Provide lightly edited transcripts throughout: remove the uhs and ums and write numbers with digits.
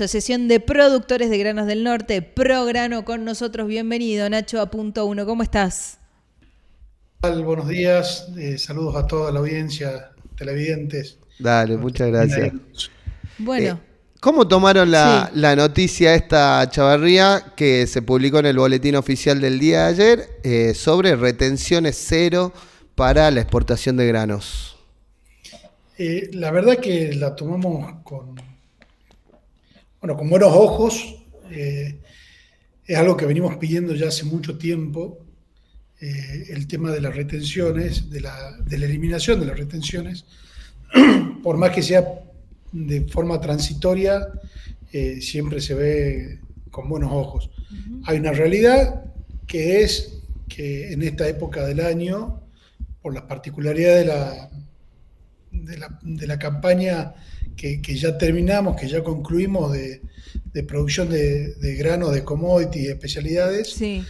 Asociación de Productores de Granos del Norte, Prograno, con nosotros. Bienvenido, Nacho, a Punto Uno. ¿Cómo estás? Buenos días, saludos a toda la audiencia, televidentes, Dale, a los que muchas estén ahí. gracias. Bueno, ¿Cómo tomaron sí. la noticia esta, Chavarría, que se publicó en el boletín oficial del día de ayer sobre retenciones cero para la exportación de granos? La verdad que la tomamos con buenos ojos. Es algo que venimos pidiendo ya hace mucho tiempo, el tema de las retenciones, de la eliminación de las retenciones, por más que sea de forma transitoria, siempre se ve con buenos ojos. Hay una realidad que es que en esta época del año, por las particularidades de la campaña que ya terminamos, que ya concluimos de producción de granos, de commodities y especialidades, Sí.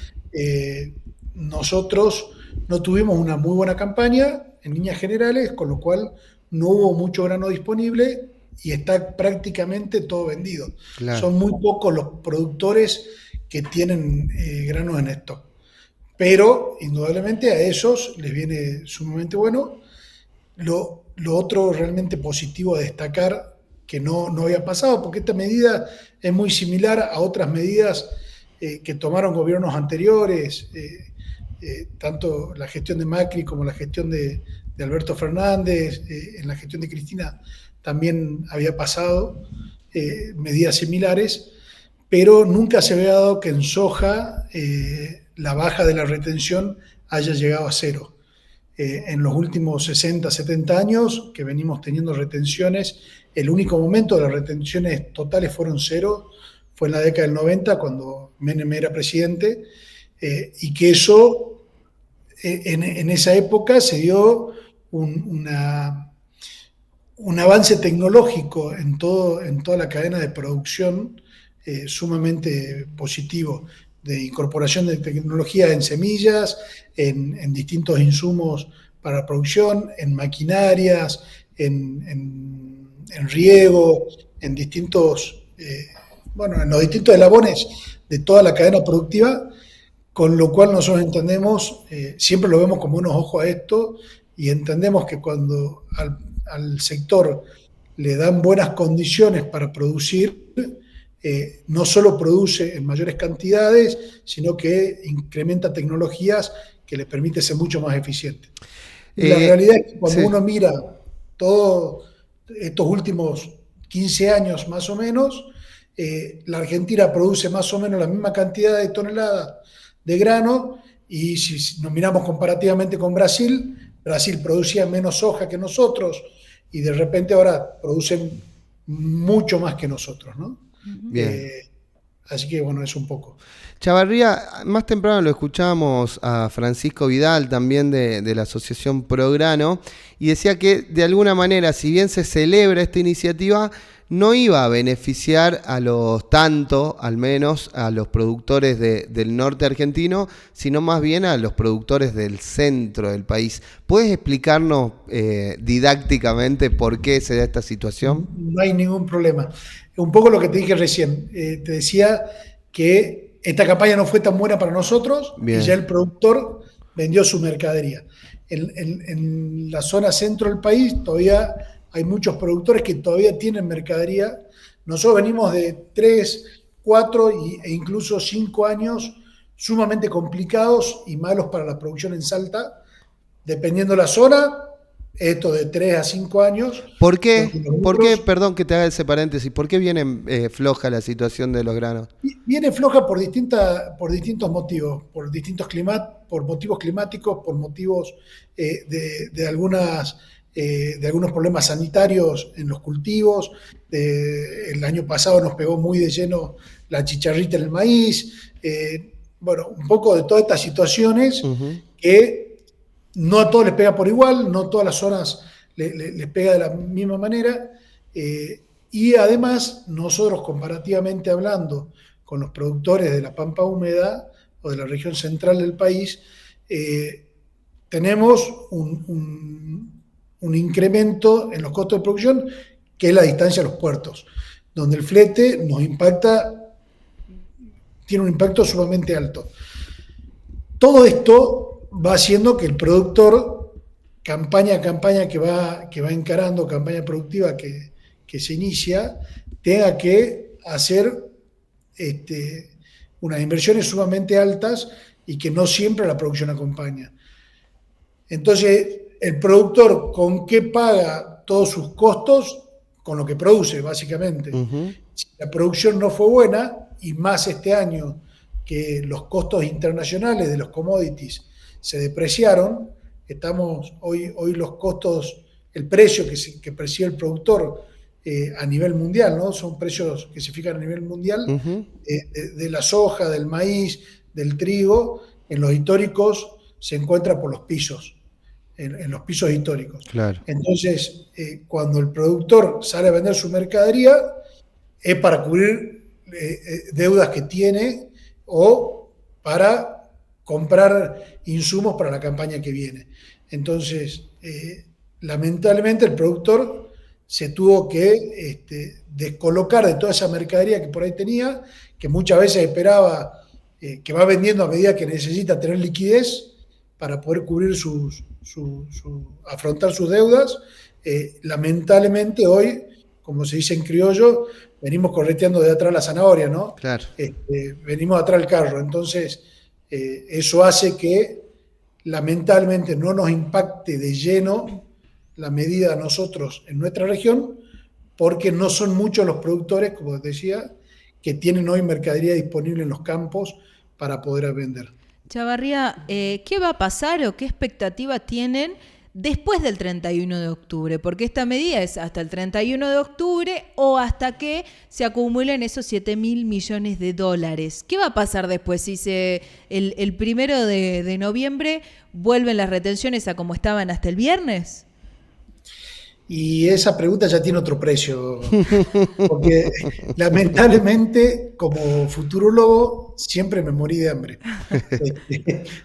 nosotros no tuvimos una muy buena campaña en líneas generales, con lo cual no hubo mucho grano disponible y está prácticamente todo vendido. Claro. Son muy pocos los productores que tienen granos en stock. Pero indudablemente a esos les viene sumamente bueno. Lo otro realmente positivo a destacar que no había pasado, porque esta medida es muy similar a otras medidas que tomaron gobiernos anteriores, tanto la gestión de Macri como la gestión de Alberto Fernández, en la gestión de Cristina también había pasado medidas similares, pero nunca se había dado que en soja la baja de la retención haya llegado a cero. En los últimos 60, 70 años que venimos teniendo retenciones, el único momento de las retenciones totales fueron cero, fue en la década del 90 cuando Menem era presidente, y que eso, en esa época se dio un avance tecnológico en toda la cadena de producción sumamente positivo, de incorporación de tecnología en semillas, en distintos insumos para la producción, en maquinarias, en riego, en en los distintos eslabones de toda la cadena productiva, con lo cual nosotros entendemos, siempre lo vemos con buenos ojos a esto, y entendemos que cuando al sector le dan buenas condiciones para producir, no solo produce en mayores cantidades, sino que incrementa tecnologías que les permite ser mucho más eficiente. Y la realidad es que cuando Sí. uno mira todos estos últimos 15 años más o menos, la Argentina produce más o menos la misma cantidad de toneladas de grano, y si nos miramos comparativamente con Brasil, Brasil producía menos soja que nosotros y de repente ahora producen mucho más que nosotros, ¿no? Bien. Así que bueno, es un poco. Chavarría, más temprano lo escuchábamos a Francisco Vidal, también de la Asociación Prograno, y decía que de alguna manera, si bien se celebra esta iniciativa, no iba a beneficiar al menos a los productores del norte argentino, sino más bien a los productores del centro del país. ¿Puedes explicarnos didácticamente por qué se da esta situación? No hay ningún problema. Un poco lo que te dije recién. Te decía que esta campaña no fue tan buena para nosotros y ya Bien. el productor vendió su mercadería. En la zona centro del país todavía hay muchos productores que todavía tienen mercadería. Nosotros venimos de 3, 4 e incluso 5 años sumamente complicados y malos para la producción en Salta, dependiendo de la zona, esto de 3 a 5 años, ¿Por donde qué? los ¿Por qué? lucros Perdón que te haga ese paréntesis. ¿Por qué viene floja la situación de los granos? viene floja por distintos motivos, por motivos climáticos, por motivos de algunos problemas sanitarios en los cultivos. El año pasado nos pegó muy de lleno la chicharrita en el maíz. Bueno, un poco de todas estas situaciones Ujú. que no a todos les pega por igual, no todas las zonas les pega de la misma manera. Y además, nosotros comparativamente hablando con los productores de la pampa húmeda o de la región central del país, tenemos un incremento en los costos de producción, que es la distancia a los puertos. donde el flete nos impacta, tiene un impacto sumamente alto. Todo esto va haciendo que el productor, campaña a campaña que va encarando, campaña productiva que se inicia, tenga que hacer unas inversiones sumamente altas y que no siempre la producción acompaña. Entonces, el productor, ¿con qué paga todos sus costos? Con lo que produce, básicamente. Uh-huh. Si la producción no fue buena, y más este año que los costos internacionales de los commodities se depreciaron, estamos hoy los costos, el precio que percibe el productor a nivel mundial, ¿no? Son precios que se fijan a nivel mundial, uh-huh, de la soja, del maíz, del trigo, en los históricos se encuentra por los pisos, en los pisos históricos. claro. Entonces, cuando el productor sale a vender su mercadería, es para cubrir deudas que tiene o para comprar insumos para la campaña que viene. Entonces, lamentablemente el productor se tuvo que descolocar de toda esa mercadería que por ahí tenía, que muchas veces esperaba, que va vendiendo a medida que necesita tener liquidez para poder cubrir afrontar sus deudas. Lamentablemente hoy, como se dice en criollo, venimos correteando de atrás la zanahoria, ¿no? Claro. Venimos de atrás el carro. Entonces, eso hace que lamentablemente no nos impacte de lleno la medida a nosotros en nuestra región, porque no son muchos los productores, como decía, que tienen hoy mercadería disponible en los campos para poder vender. Chavarría, ¿qué va a pasar o qué expectativa tienen después del 31 de octubre? Porque esta medida es hasta el 31 de octubre o hasta que se acumulen esos 7.000 millones de dólares. ¿Qué va a pasar después si el 1 de noviembre vuelven las retenciones a como estaban hasta el viernes? Y esa pregunta ya tiene otro precio, porque lamentablemente como futurólogo siempre me morí de hambre.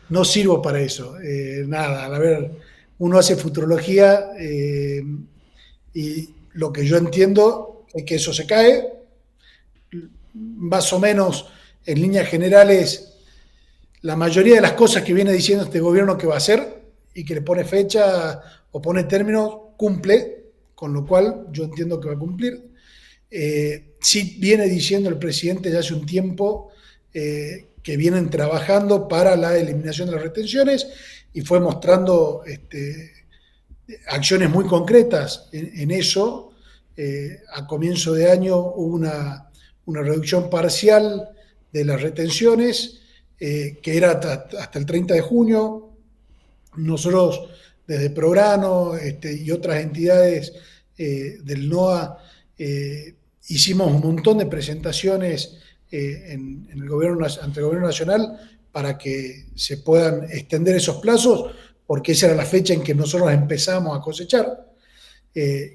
No sirvo para eso. Nada, a ver, uno hace futurología y lo que yo entiendo es que eso se cae, más o menos en líneas generales, la mayoría de las cosas que viene diciendo este gobierno que va a hacer y que le pone fecha o pone términos, cumple, con lo cual yo entiendo que va a cumplir. Sí viene diciendo el presidente ya hace un tiempo que vienen trabajando para la eliminación de las retenciones y fue mostrando acciones muy concretas en eso. A comienzo de año hubo una reducción parcial de las retenciones, que era hasta el 30 de junio. Nosotros desde Prograno y otras entidades del NOA hicimos un montón de presentaciones ante el Gobierno Nacional para que se puedan extender esos plazos, porque esa era la fecha en que nosotros empezamos a cosechar,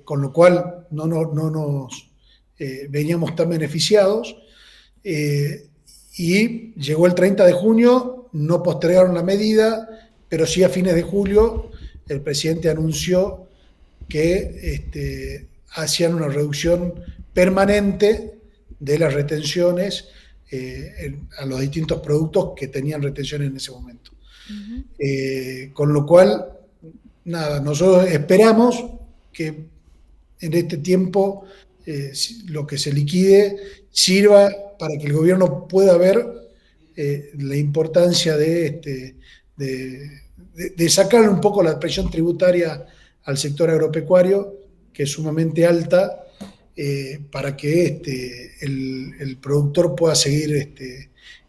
con lo cual no nos veníamos tan beneficiados. Y llegó el 30 de junio, no postergaron la medida, pero sí a fines de julio el presidente anunció que hacían una reducción permanente de las retenciones a los distintos productos que tenían retenciones en ese momento. Uh-huh. Con lo cual, nada, nosotros esperamos que en este tiempo lo que se liquide sirva para que el gobierno pueda ver la importancia de sacarle un poco la presión tributaria al sector agropecuario, que es sumamente alta, para que el productor pueda seguir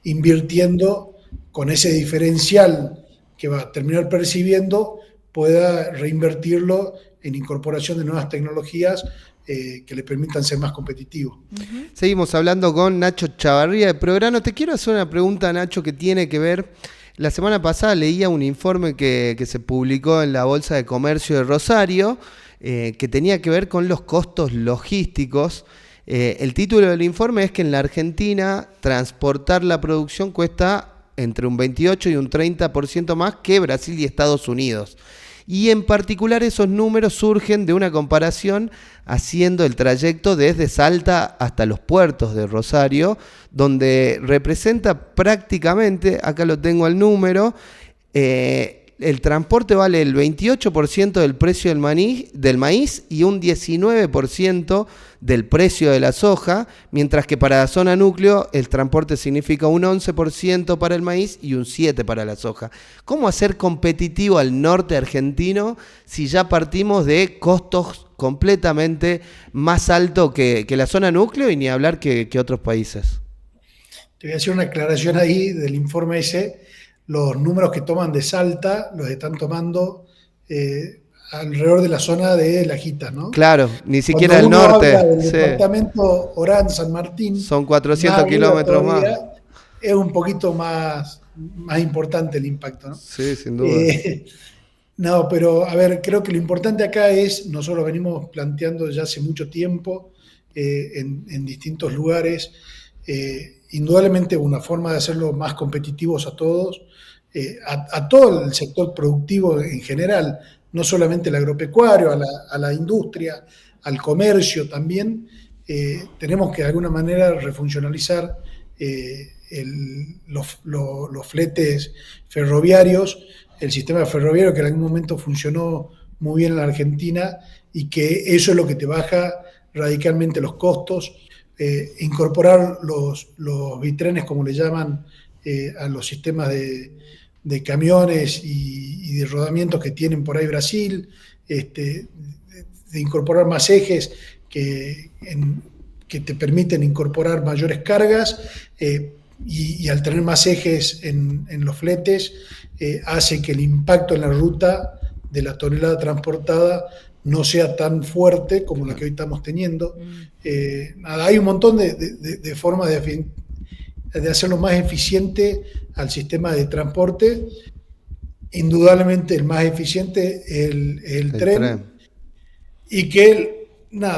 invirtiendo con ese diferencial que va a terminar percibiendo, pueda reinvertirlo en incorporación de nuevas tecnologías que le permitan ser más competitivos. Uh-huh. Seguimos hablando con Nacho Chavarría de Prograno. Te quiero hacer una pregunta, Nacho, que tiene que ver. La semana pasada leía un informe que se publicó en la Bolsa de Comercio de Rosario, que tenía que ver con los costos logísticos. El título del informe es que en la Argentina transportar la producción cuesta entre un 28 y un 30% más que Brasil y Estados Unidos. y en particular esos números surgen de una comparación haciendo el trayecto desde Salta hasta los puertos de Rosario, donde representa prácticamente, acá lo tengo el número, el transporte vale el 28% del precio del maíz y un 19% del precio de la soja, mientras que para la zona núcleo el transporte significa un 11% para el maíz y un 7% para la soja. ¿Cómo hacer competitivo al norte argentino si ya partimos de costos completamente más altos que la zona núcleo y ni hablar que otros países? Te voy a hacer una aclaración ahí del informe ese. Los números que toman de Salta los están tomando alrededor de la zona de Lajitas, ¿no? Claro, ni siquiera Cuando el uno norte. habla del Sí. departamento Orán, San Martín, Son 400 arriba kilómetros todavía, más. es un poquito más importante el impacto, ¿no? Sí, sin duda. No, pero a ver, creo que lo importante acá es, nosotros venimos planteando ya hace mucho tiempo en distintos lugares, indudablemente una forma de hacerlo más competitivos a todos, a todo el sector productivo en general, no solamente el agropecuario, a la industria, al comercio también, tenemos que de alguna manera refuncionalizar los fletes ferroviarios, el sistema ferroviario que en algún momento funcionó muy bien en la Argentina y que eso es lo que te baja radicalmente los costos. Incorporar los bitrenes, como le llaman, a los sistemas de camiones y de rodamientos que tienen por ahí Brasil, de incorporar más ejes que te permiten incorporar mayores cargas, y al tener más ejes en los fletes, hace que el impacto en la ruta de la tonelada transportada no sea tan fuerte como la que hoy estamos teniendo. Hay un montón de formas de hacerlo más eficiente al sistema de transporte. Indudablemente el más eficiente es el tren, y que nos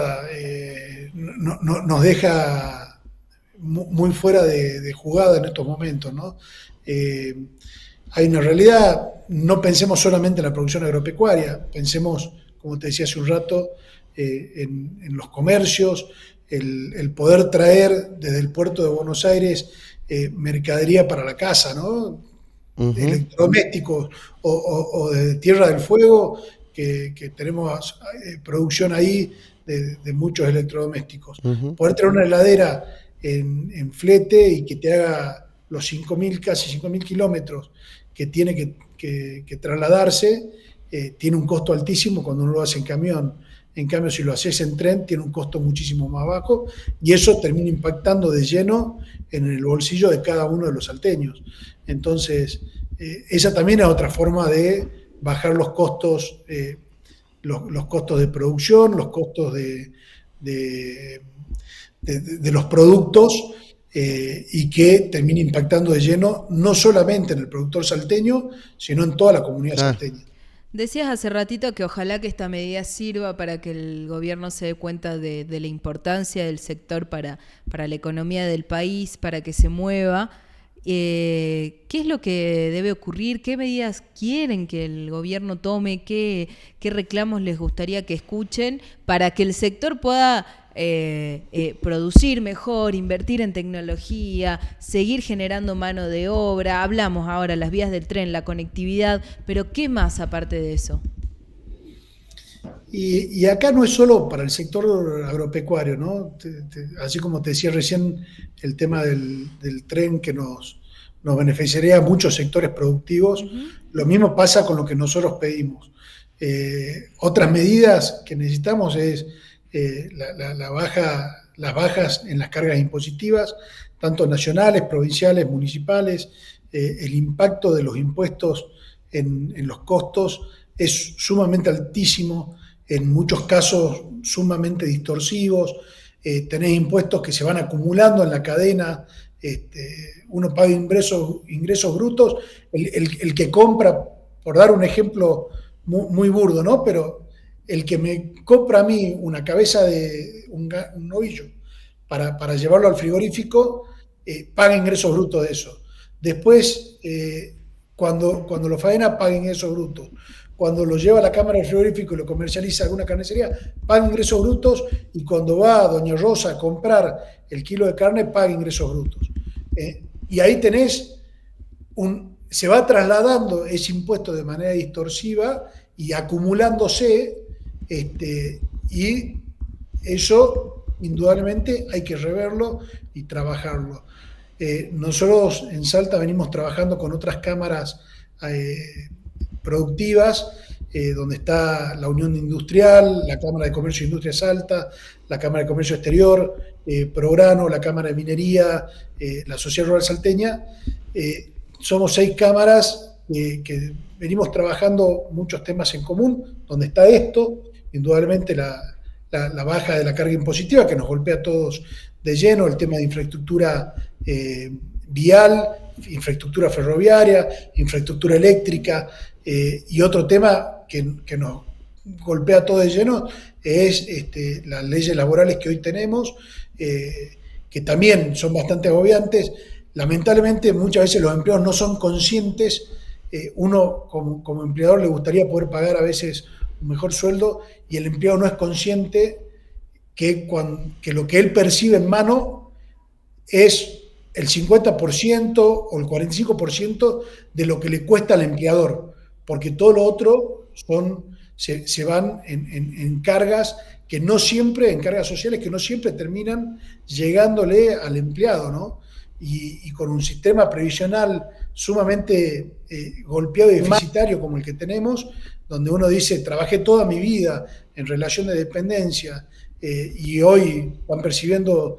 deja muy fuera de jugada en estos momentos, ¿no? Hay una realidad, no pensemos solamente en la producción agropecuaria, pensemos, como te decía hace un rato, en los comercios, el poder traer desde el puerto de Buenos Aires mercadería para la casa, ¿no? Electrodomésticos o de Tierra del Fuego, que tenemos producción ahí de muchos electrodomésticos. Poder tener una heladera en flete y que te haga los 5.000, casi 5.000 kilómetros que tiene que trasladarse, tiene un costo altísimo cuando uno lo hace en camión. En cambio, si lo haces en tren, tiene un costo muchísimo más bajo, y eso termina impactando de lleno en el bolsillo de cada uno de los salteños. Entonces, esa también es otra forma de bajar los costos, los costos de producción, los costos de los productos, y que termina impactando de lleno no solamente en el productor salteño, sino en toda la comunidad salteña. Decías hace ratito que ojalá que esta medida sirva para que el gobierno se dé cuenta de la importancia del sector para la economía del país, para que se mueva. ¿Qué es lo que debe ocurrir? ¿Qué medidas quieren que el gobierno tome? ¿Qué reclamos les gustaría que escuchen para que el sector pueda producir mejor, invertir en tecnología, seguir generando mano de obra? Hablamos ahora las vías del tren, la conectividad, pero ¿qué más aparte de eso? Y acá no es solo para el sector agropecuario, ¿no? Así como te decía recién, el tema del tren que nos beneficiaría a muchos sectores productivos, lo mismo pasa con lo que nosotros pedimos. Otras medidas que necesitamos es las bajas en las cargas impositivas, tanto nacionales, provinciales, municipales. El impacto de los impuestos en los costos es sumamente altísimo, en muchos casos sumamente distorsivos. Tenés impuestos que se van acumulando en la cadena, uno paga ingresos brutos, el que compra, por dar un ejemplo muy burdo, ¿no? Pero el que me compra a mí una cabeza de un novillo para llevarlo al frigorífico, paga ingresos brutos de eso. Después, cuando lo faena, paga ingresos brutos. cuando lo lleva a la cámara del frigorífico y lo comercializa alguna carnicería, paga ingresos brutos, y cuando va a Doña Rosa a comprar el kilo de carne, paga ingresos brutos. Y ahí tenés se va trasladando ese impuesto de manera distorsiva y acumulándose, y eso indudablemente hay que reverlo y trabajarlo. Nosotros en Salta venimos trabajando con otras cámaras productivas, donde está la Unión Industrial, la Cámara de Comercio e Industria Salta, la Cámara de Comercio Exterior, Prograno, la Cámara de Minería, la Sociedad Rural Salteña. Somos 6 cámaras que venimos trabajando muchos temas en común, donde está esto, indudablemente la baja de la carga impositiva que nos golpea a todos de lleno, el tema de infraestructura vial, infraestructura ferroviaria, infraestructura eléctrica, y otro tema que nos golpea a todos de lleno es las leyes laborales que hoy tenemos, que también son bastante agobiantes. Lamentablemente muchas veces los empleados no son conscientes. Uno como empleador le gustaría poder pagar a veces un mejor sueldo, y el empleado no es consciente que lo que él percibe en mano es el 50% o el 45% de lo que le cuesta al empleador, porque todo lo otro se van en cargas que no siempre, en cargas sociales que no siempre terminan llegándole al empleado, ¿no? Y con un sistema previsional sumamente golpeado y deficitario como el que tenemos, donde uno dice, trabajé toda mi vida en relación de dependencia, y hoy van percibiendo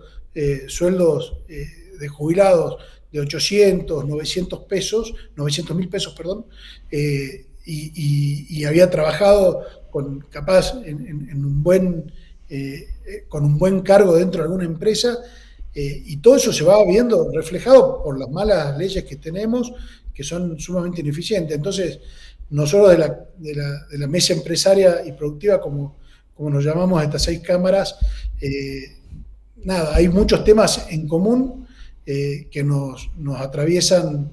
sueldos de jubilados de 800, 900 mil pesos, perdón, y había trabajado capaz con un buen cargo dentro de alguna empresa, y todo eso se va viendo reflejado por las malas leyes que tenemos, que son sumamente ineficientes. Entonces, nosotros de la mesa empresaria y productiva, como nos llamamos a estas 6 cámaras, hay muchos temas en común que nos atraviesan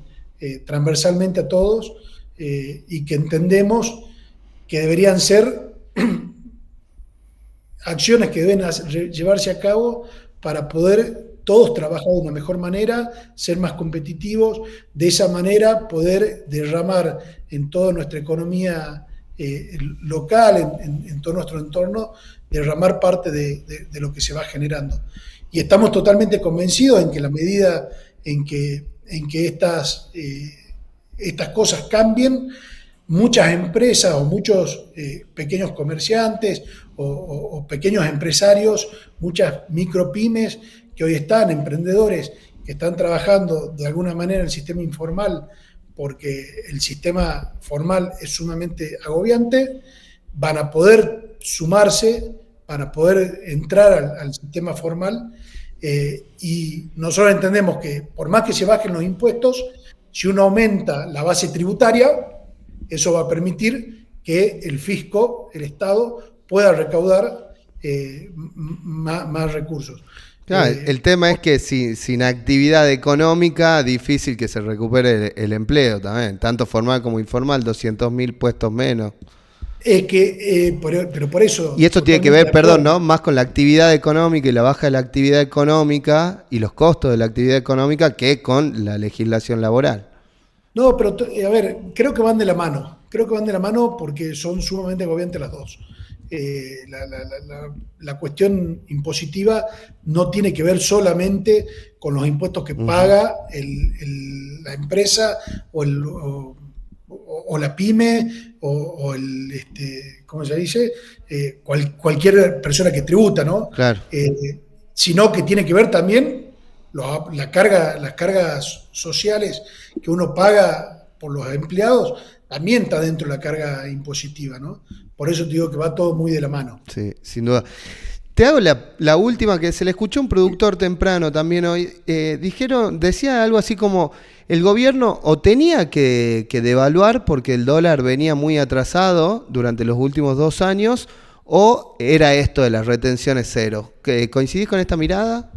transversalmente a todos, y que entendemos que deberían ser acciones que deben llevarse a cabo para poder todos trabajar de una mejor manera, ser más competitivos, de esa manera poder derramar en toda nuestra economía local, en todo nuestro entorno, derramar parte de lo que se va generando. Y estamos totalmente convencidos en que la medida en que estas cosas cambien, muchas empresas o muchos pequeños comerciantes o pequeños empresarios, muchas micropymes que hoy están, emprendedores que están trabajando de alguna manera en el sistema informal, porque el sistema formal es sumamente agobiante, van a poder sumarse, van a poder entrar al sistema formal, y nosotros entendemos que por más que se bajen los impuestos, si uno aumenta la base tributaria, eso va a permitir que el fisco, el Estado, pueda recaudar más recursos. Claro, el tema es que sin actividad económica, difícil que se recupere el empleo también, tanto formal como informal, 200.000 puestos menos. Es que, pero por eso... Y esto tiene que ver, perdón, ¿no? Más con la actividad económica y la baja de la actividad económica y los costos de la actividad económica que con la legislación laboral. No, pero a ver, creo que van de la mano. Creo que van de la mano porque son sumamente agobiantes las dos. La cuestión impositiva no tiene que ver solamente con los impuestos que paga la empresa o la pyme o ¿cómo se dice? Cualquier persona que tributa, ¿no? Claro. Sino que tiene que ver también las cargas sociales que uno paga por los empleados, también está dentro de la carga impositiva, ¿no? Por eso te digo que va todo muy de la mano. Sí, sin duda. Te hago la última, que se le escuchó a un productor temprano también hoy. Decía algo así como, el gobierno o tenía que devaluar porque el dólar venía muy atrasado durante los últimos 2 años, o era esto de las retenciones cero. ¿Coincidís con esta mirada?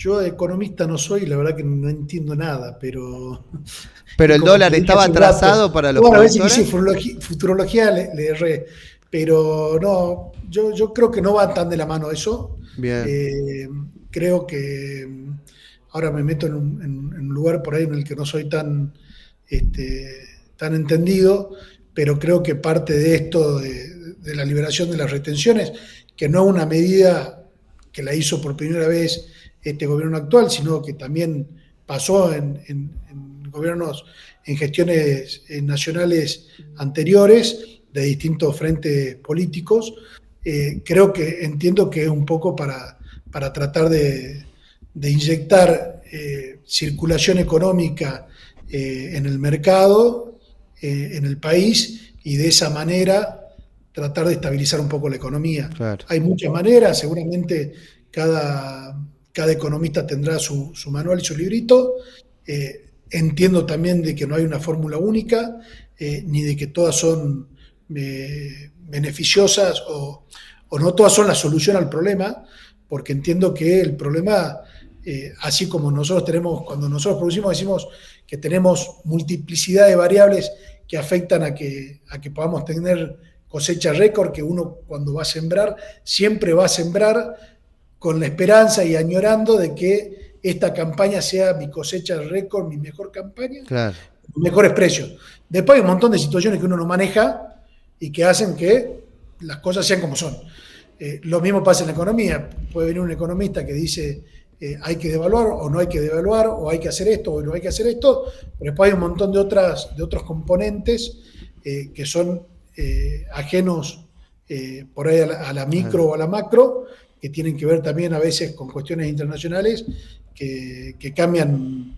Yo economista no soy, la verdad que no entiendo nada, pero... Pero y el como dólar te dije estaba hace un rato, atrasado para los bueno, a veces productores. hice futurología, le erré, pero no, yo creo que no van tan de la mano eso. Bien, Eh, Creo que ahora me meto en un lugar por ahí en el que no soy este, tan entendido, pero creo que parte de esto, de la liberación de las retenciones, que no es una medida que la hizo por primera vez este gobierno actual, sino que también pasó en gobiernos, en gestiones nacionales anteriores de distintos frentes políticos. Creo que entiendo que es un poco para tratar de inyectar circulación económica en el mercado, en el país, y de esa manera tratar de estabilizar un poco la economía. claro. Hay muchas maneras, seguramente cada economista tendrá su manual y su librito. Entiendo también de que no hay una fórmula única, ni de que todas son beneficiosas o no todas son la solución al problema, porque entiendo que el problema, así como nosotros tenemos, cuando nosotros producimos, decimos que tenemos multiplicidad de variables que afectan a que podamos tener cosecha récord, que uno cuando va a sembrar, siempre va a sembrar con la esperanza y añorando de que esta campaña sea mi cosecha récord, mi mejor campaña, Claro. mejores precios. Después hay un montón de situaciones que uno no maneja y que hacen que las cosas sean como son. Lo mismo pasa en la economía. Puede venir un economista que dice hay que devaluar o no hay que devaluar, o hay que hacer esto o no hay que hacer esto, pero después hay un montón de otros componentes que son ajenos por ahí a la micro o a la macro, que tienen que ver también a veces con cuestiones internacionales que cambian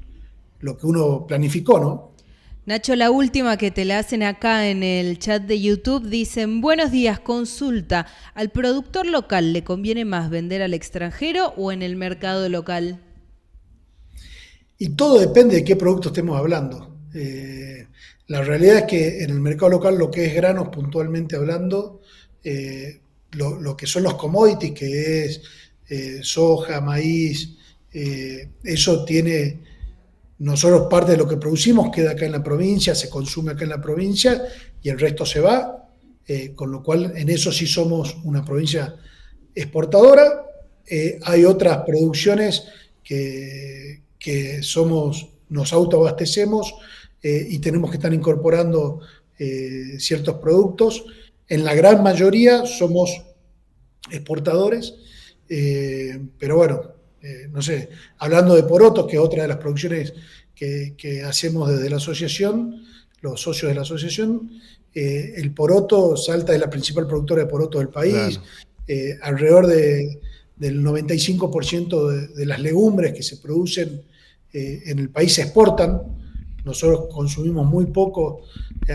lo que uno planificó, ¿no? Nacho, la última que te la hacen acá en el chat de YouTube, dicen, buenos días, consulta, ¿al productor local le conviene más vender al extranjero o en el mercado local? Y todo depende de qué producto estemos hablando. La realidad es que en el mercado local lo que es granos puntualmente hablando, lo que son los commodities, que es soja, maíz, eso tiene, nosotros parte de lo que producimos queda acá en la provincia, se consume acá en la provincia y el resto se va, con lo cual en eso sí somos una provincia exportadora. Hay otras producciones que nos autoabastecemos y tenemos que estar incorporando ciertos productos. En la gran mayoría somos exportadores, pero bueno, no sé, hablando de porotos, que es otra de las producciones que hacemos desde la asociación, los socios de la asociación, el poroto, Salta es la principal productora de porotos del país, Claro. alrededor del 95% de las legumbres que se producen en el país se exportan, nosotros consumimos muy poco.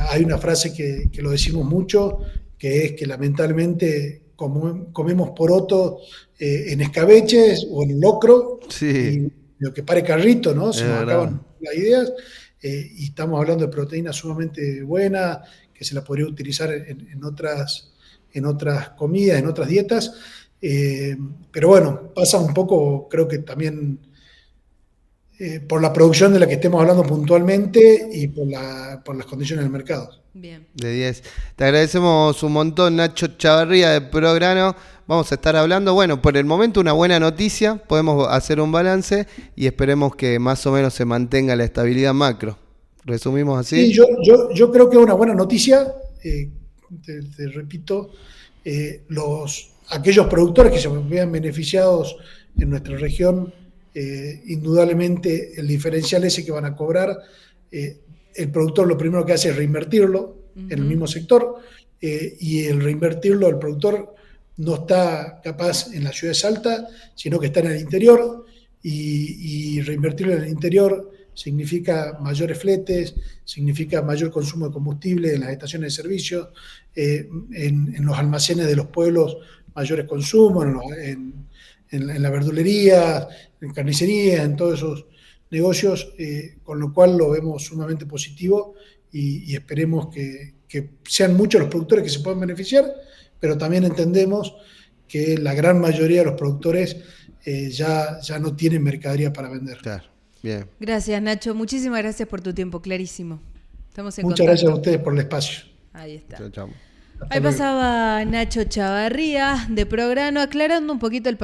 Hay una frase que lo decimos mucho, que es que lamentablemente comemos poroto en escabeches o en locro, Sí, y lo que pare carrito, ¿no? es Se nos verdad. acaban las ideas, y estamos hablando de proteína sumamente buena, que se la podría utilizar en otras comidas, en otras dietas. Pero bueno, pasa un poco, creo que también por la producción de la que estemos hablando puntualmente y por las condiciones del mercado. Bien. De 10. Te agradecemos un montón, Nacho Chavarría de Prograno. Vamos a estar hablando. Bueno, por el momento una buena noticia. Podemos hacer un balance y esperemos que más o menos se mantenga la estabilidad macro. ¿Resumimos Sí, así? yo creo que es una buena noticia. Te repito, aquellos productores que se vean beneficiados en nuestra región, indudablemente el diferencial ese que van a cobrar, el productor lo primero que hace es reinvertirlo en el mismo sector, y el reinvertirlo, el productor no está capaz en la ciudad de Salta, sino que está en el interior, y reinvertirlo en el interior significa mayores fletes, significa mayor consumo de combustible en las estaciones de servicio, en los almacenes de los pueblos, mayores consumos, en la verdulería, en carnicería, en todos esos negocios, con lo cual lo vemos sumamente positivo, y esperemos que sean muchos los productores que se puedan beneficiar, pero también entendemos que la gran mayoría de los productores ya no tienen mercadería para vender. Claro, bien. Gracias, Nacho. Muchísimas gracias por tu tiempo, clarísimo. Estamos en Muchas contacto. gracias a ustedes por el espacio. Ahí está. Chao, chao. Hasta Ahí luego. pasaba Nacho Chavarría de Prograno aclarando un poquito el